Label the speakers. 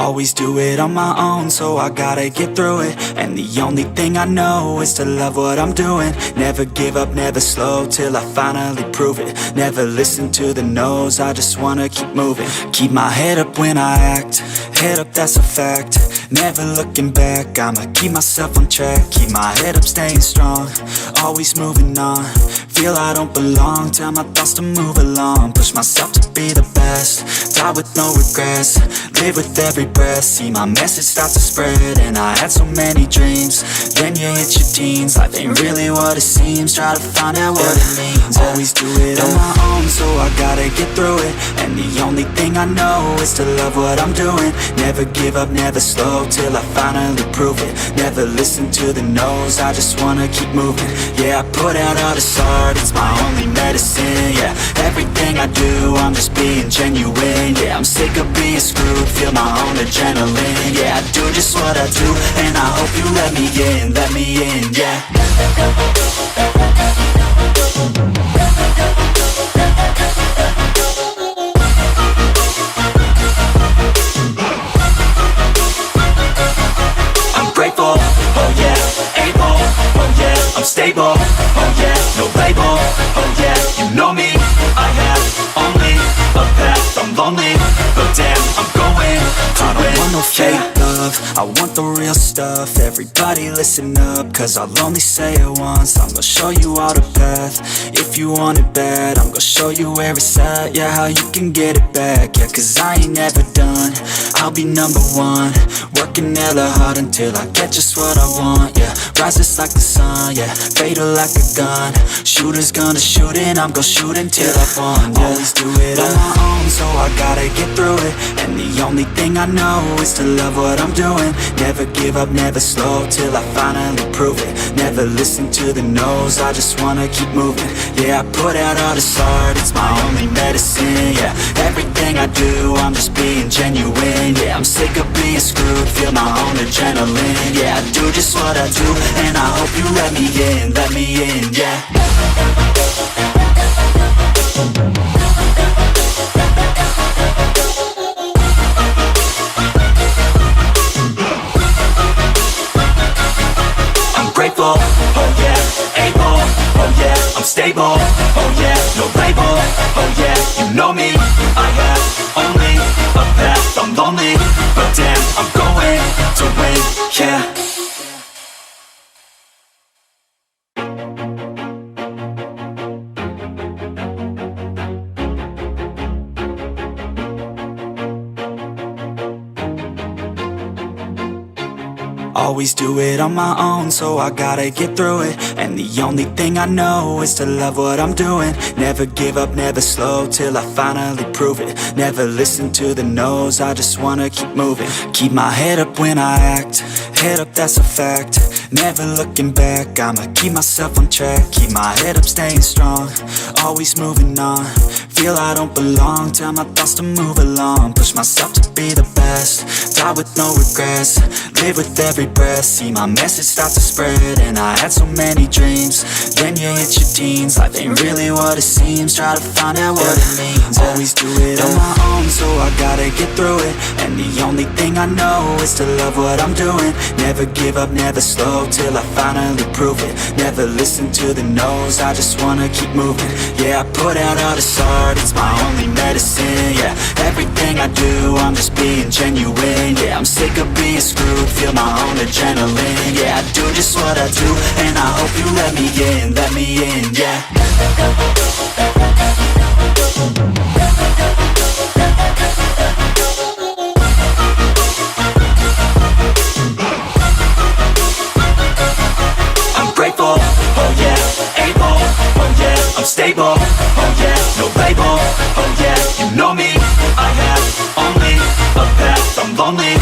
Speaker 1: Always do it on my own, so I gotta get through it. And the only thing I know is to love what I'm doing. Never give up, never slow, till I finally prove it. Never listen to the no's, I just wanna keep moving. Keep my head up when I act, head up, that's a fact. Never looking back, I'ma keep myself on track. Keep my head up, staying strong, always moving on. Feel I don't belong, tell my thoughts to move along. Push myself to be the best, die with no regrets. Live with every breath, see my message start to spread. And I had so many dreams, then you hit your teens. Life ain't really what it seems, try to find out what it means. Always do it on my own, so I gotta get through it. And the only thing I know is to love what I'm doing. Never give up, never slow, till I finally prove it. Never listen to the no's, I just wanna keep moving. Yeah, I put out all this art, it's my only medicine. Yeah, everything I do, I'm just being genuine. Yeah, I'm sick of being screwed, feel my own adrenaline. Yeah, I do just what I do, and I hope you let me in, yeah. I'm grateful, oh yeah, able, oh yeah, I'm stable, oh yeah, no label, oh yeah, you know me, I have only a path, I'm lonely, but damn, I'm going to win. I don't want no fake love, I want the real stuff. Everybody listen up, cause I'll only say it once. I'm gonna show you all the path, if you want it bad. I'm gonna show you where it's at, yeah, how you can get it back. Yeah, cause I ain't never done, I'll be number one. Working hella hard until I get just what I want, yeah. Rises like the sun, yeah, fatal like a gun. Shooter's gonna shoot and I'm gonna shoot until I won, yeah. Always do it on my own, so I gotta get through it. And the only thing I know is to love what I'm doing. Never give up, never slow, till I finally prove it. Never listen to the no's, I just wanna keep moving. Yeah, I put out all this art, it's my only medicine. Yeah, everything I do, I'm just being genuine. Yeah, I'm sick of being screwed, feel my own adrenaline. Yeah, I do just what I do, and I hope you let me in, yeah. I'm grateful, oh yeah, able, oh yeah, I'm stable, oh yeah, no label, oh yeah, you know me, I have only a path, I'm lonely, but damn, I'm going to win, yeah. Always do it on my own, so I gotta get through it. And the only thing I know is to love what I'm doing. Never give up, never slow, till I finally prove it. Never listen to the no's, I just wanna keep moving. Keep my head up when I act, head up, that's a fact. Never looking back, I'ma keep myself on track. Keep my head up, staying strong, always moving on. Feel I don't belong, tell my thoughts to move along. Push myself to be the best, die with no regrets. Live with every breath, see my message start to spread. And I had so many dreams, then you hit your teens. Life ain't really what it seems, try to find out what it means. Always do it on my own, so I gotta get through it. And the only thing I know is to love what I'm doing. Never give up, never slow, till I finally prove it. Never listen to the no's, I just wanna keep moving. Yeah, I put out all this art, it's my only medicine. Yeah, everything I do, I'm just being genuine. Yeah, I'm sick of being screwed, feel my own adrenaline. Yeah, I do just what I do, and I hope you let me in, yeah. I'm grateful, oh yeah, able, oh yeah, I'm stable, oh yeah, no label, oh yeah, you know me, I have only a path, I'm lonely.